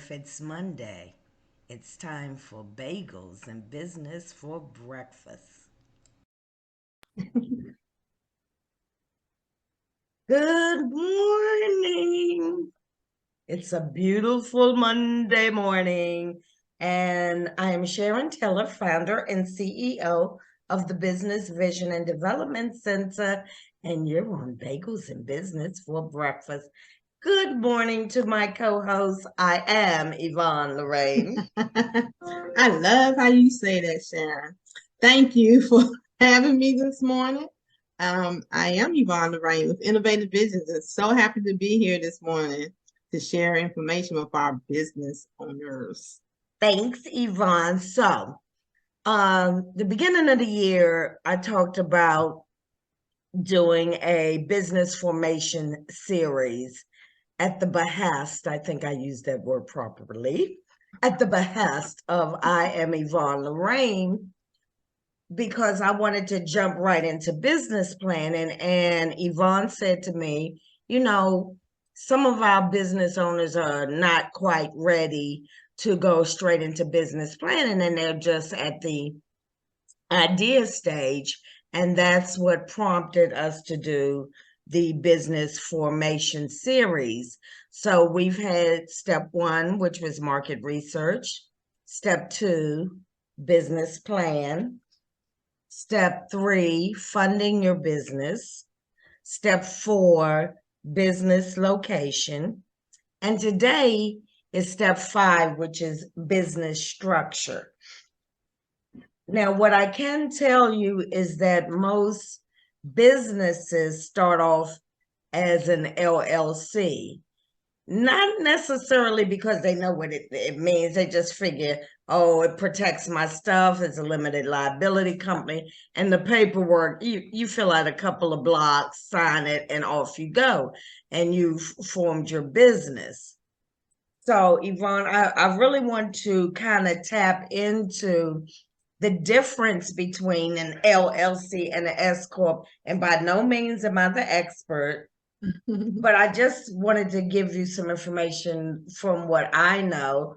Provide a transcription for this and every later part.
if it's Monday, it's time for bagels and business for breakfast. Good morning. It's a beautiful Monday morning, and I am Sharon Taylor, founder and CEO of the Business Vision and Development Center, and you're on Bagels and Business for breakfast. Good morning to my co-host. I am Yvonne Lorraine. I love how you say that, Sharon. Thank you for having me this morning. I am Yvonne Lorraine with Innovative Visions and so happy to be here this morning to share information with our business owners. Thanks, Yvonne. The beginning of the year, I talked about doing a business formation series at the behest, I think I used that word properly, at the behest of I am Yvonne Lorraine, because I wanted to jump right into business planning. And Yvonne said to me, some of our business owners are not quite ready to go straight into business planning and they're just at the idea stage. And that's what prompted us to do the business formation series. So we've had step one, which was market research, step two, business plan, step three, funding your business, step four, business location, and today is step five, which is business structure. Now, what I can tell you is that most businesses start off as an LLC, not necessarily because they know what it means. They just figure, oh, it protects my stuff. It's a limited liability company. And the paperwork, you fill out a couple of blocks, sign it, and off you go. And you've formed your business. So, Yvonne, I really want to kind of tap into the difference between an LLC and an S Corp. And by no means am I the expert, but I just wanted to give you some information from what I know.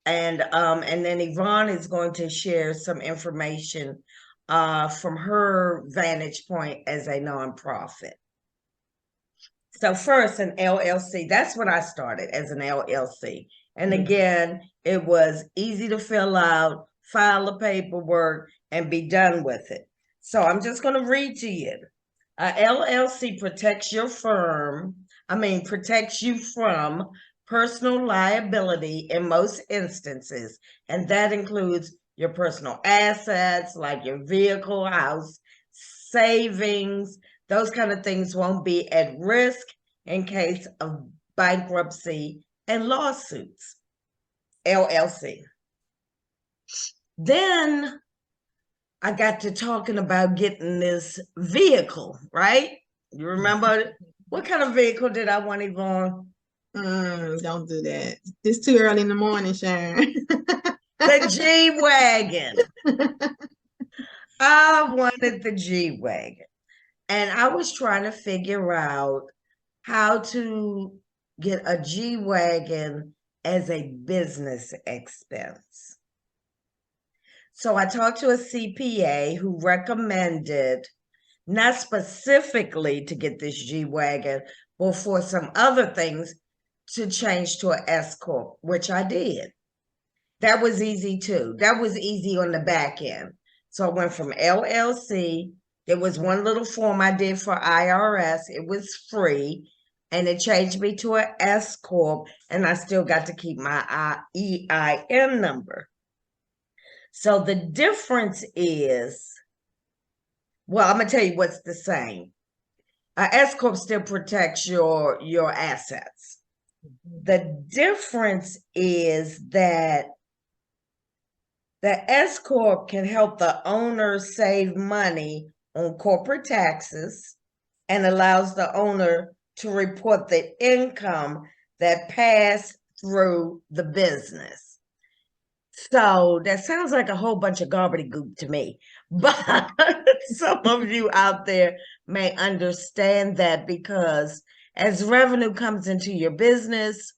And then Yvonne is going to share some information from her vantage point as a nonprofit. So first, an LLC, that's what I started as an LLC. And again, it was easy to fill out, file the paperwork, and be done with it. So I'm just going to read to you. A LLC protects protects you from personal liability in most instances, and that includes your personal assets like your vehicle, house, savings. Those kind of things won't be at risk in case of bankruptcy and lawsuits. LLC. Then I got to talking about getting this vehicle, right? You remember what kind of vehicle did I want, Yvonne? Don't do that. It's too early in the morning, Sharon. The G-Wagon. I wanted the G-Wagon. And I was trying to figure out how to get a G-Wagon as a business expense. So I talked to a CPA who recommended not specifically to get this G-Wagon, but for some other things to change to an S Corp, which I did. That was easy too. That was easy on the back end. So I went from LLC. There was one little form I did for IRS. It was free. And it changed me to an S Corp. And I still got to keep my EIN number. So the difference is, well, I'm going to tell you what's the same. S Corp still protects your assets. The difference is that the S Corp can help the owner save money on corporate taxes and allows the owner to report the income that passed through the business. So that sounds like a whole bunch of gobbledygook to me, but some of you out there may understand that because as revenue comes into your business,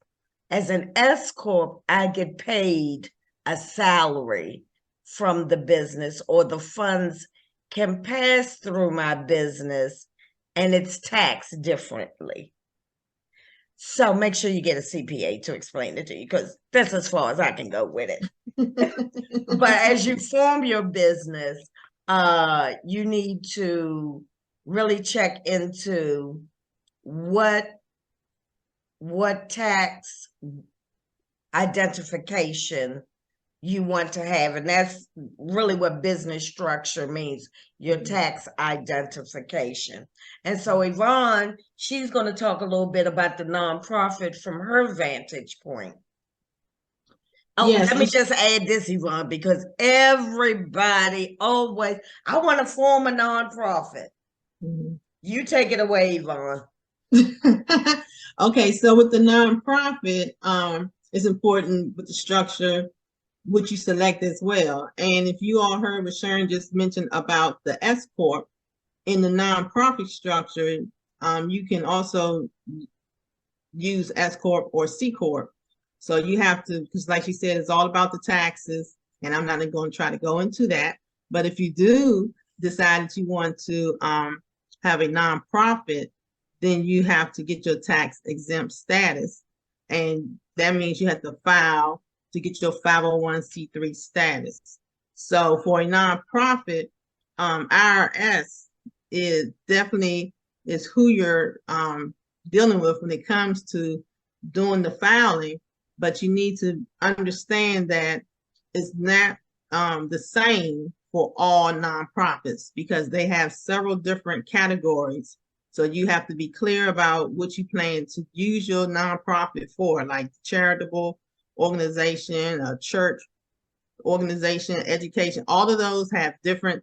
As an S Corp, I get paid a salary from the business, or the funds can pass through my business and it's taxed differently. So make sure you get a CPA to explain it to you, because that's as far as I can go with it. But as you form your business, you need to really check into what tax identification you want to have. And that's really what business structure means, your tax identification. And so Yvonne, she's going to talk a little bit about the nonprofit from her vantage point. Oh, Yes, let me just add this, Yvonne, because everybody always, I want to form a nonprofit. You take it away, Yvonne. Okay, so with the nonprofit, it's important with the structure which you select as well. And if you all heard what Sharon just mentioned about the S Corp, in the nonprofit structure, you can also use S Corp or C Corp. So you have to, because like she said, it's all about the taxes, and I'm not going to try to go into that. But if you do decide that you want to have a nonprofit, then you have to get your tax exempt status. And that means you have to file to get your 501c3 status. So for a nonprofit, IRS is definitely is who you're dealing with when it comes to doing the filing, but you need to understand that it's not the same for all nonprofits, because they have several different categories. So you have to be clear about what you plan to use your nonprofit for, like charitable organization, a church organization, education. All of those have different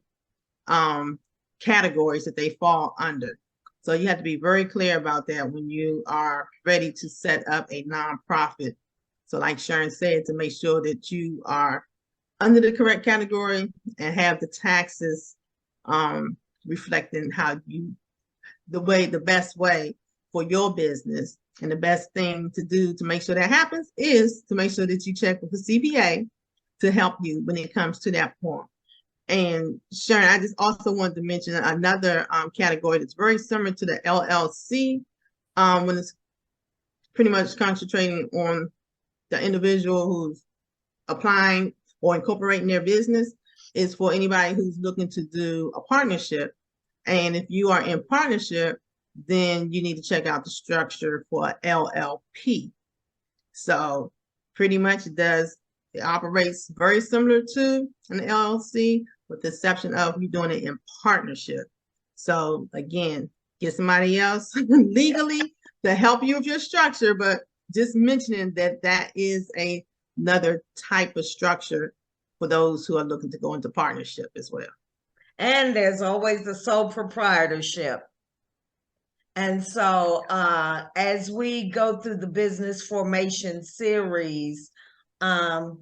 categories that they fall under. So you have to be very clear about that when you are ready to set up a nonprofit. So like Sharon said, to make sure that you are under the correct category and have the taxes reflecting how you, the best way for your business. And the best thing to do to make sure that happens is to make sure that you check with the CPA to help you when it comes to that point. And Sharon, I just also wanted to mention another category that's very similar to the LLC, when it's pretty much concentrating on the individual who's applying or incorporating their business, is for anybody who's looking to do a partnership. And if you are in partnership, then you need to check out the structure for LLP. So pretty much it operates very similar to an LLC, with the exception of you doing it in partnership. So again, get somebody else legally to help you with your structure, but just mentioning that that is another type of structure for those who are looking to go into partnership as well. And there's always the sole proprietorship. And so as we go through the business formation series, I'll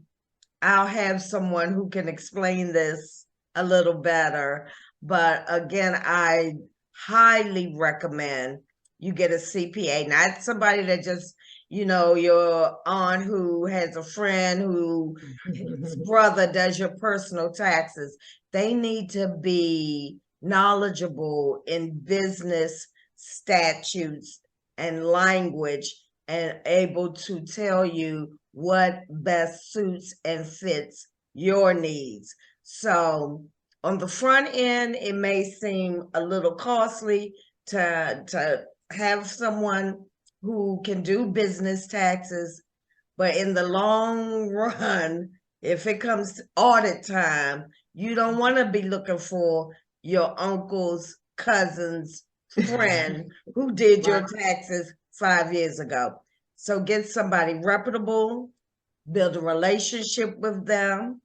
have someone who can explain this a little better. But again, I highly recommend you get a CPA, not somebody that just, your aunt who has a friend who his brother does your personal taxes. They need to be knowledgeable in business statutes and language, and able to tell you what best suits and fits your needs. So on the front end, it may seem a little costly to have someone who can do business taxes, but in the long run, if it comes to audit time, you don't want to be looking for your uncle's cousin's friend who did your taxes 5 years ago. So get somebody reputable, build a relationship with them,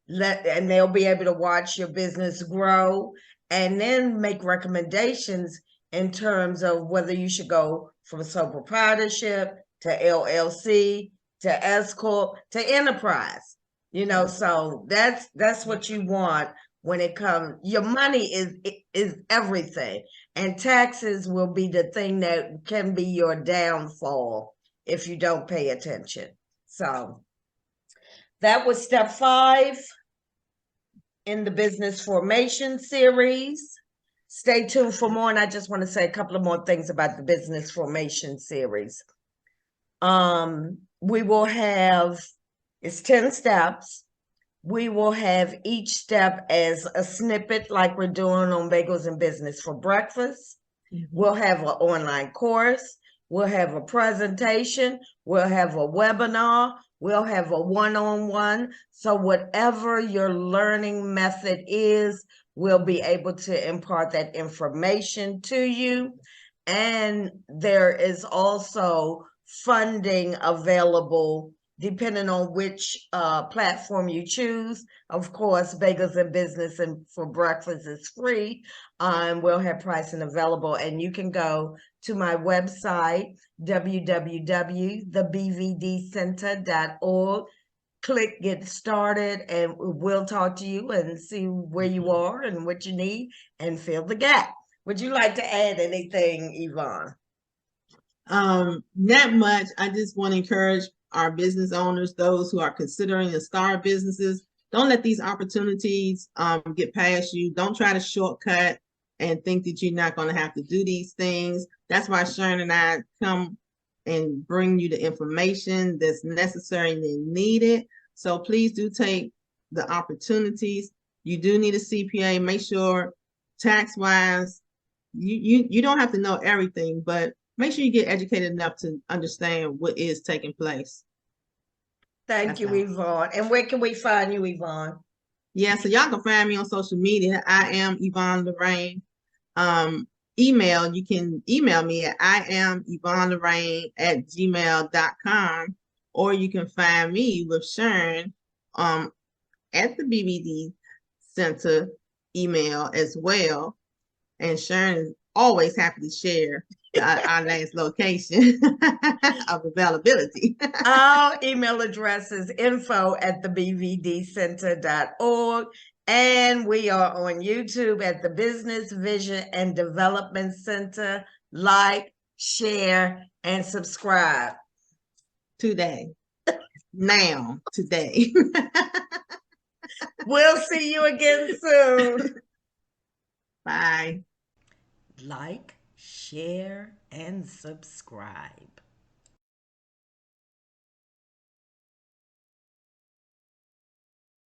and they'll be able to watch your business grow, and then make recommendations in terms of whether you should go from sole proprietorship to LLC to S Corp to enterprise. So that's what you want when it comes. Your money is everything, and taxes will be the thing that can be your downfall if you don't pay attention. So that was step 5 in the business formation series. Stay tuned for more, and I just want to say a couple of more things about the business formation series. We will have, it's 10 steps. We will have each step as a snippet like we're doing on Bagels and Business for Breakfast. We'll have an online course. We'll have a presentation. We'll have a webinar. We'll have a one-on-one. So whatever your learning method is, we'll be able to impart that information to you. And there is also funding available depending on which platform you choose. Of course, Bagels and Business and for Breakfast is free. We'll have pricing available, and you can go to my website, www.thebvdcenter.org. Click Get Started, and we'll talk to you and see where you are and what you need and fill the gap. Would you like to add anything, Yvonne? Not much. I just want to encourage our business owners, those who are considering to start businesses. Don't let these opportunities get past you. Don't try to shortcut and think that you're not going to have to do these things. That's why Sharon and I come and bring you the information that's necessary and needed. So please do take the opportunities. You do need a CPA. Make sure tax-wise, you don't have to know everything, but make sure you get educated enough to understand what is taking place. Thank you, Yvonne. And where can we find you, Yvonne? Yeah, so y'all can find me on social media. I am Yvonne Lorraine. Email, you can email me at IamYvonneLorraine@gmail.com, or you can find me with Sharon at the BBD Center email as well. And Sharon is always happy to share our last location of availability. Our email address is info@thebvdcenter.org. And we are on YouTube at the Business Vision and Development Center. Like, share, and subscribe. Today. Now, today. We'll see you again soon. Bye. Like, share, and subscribe.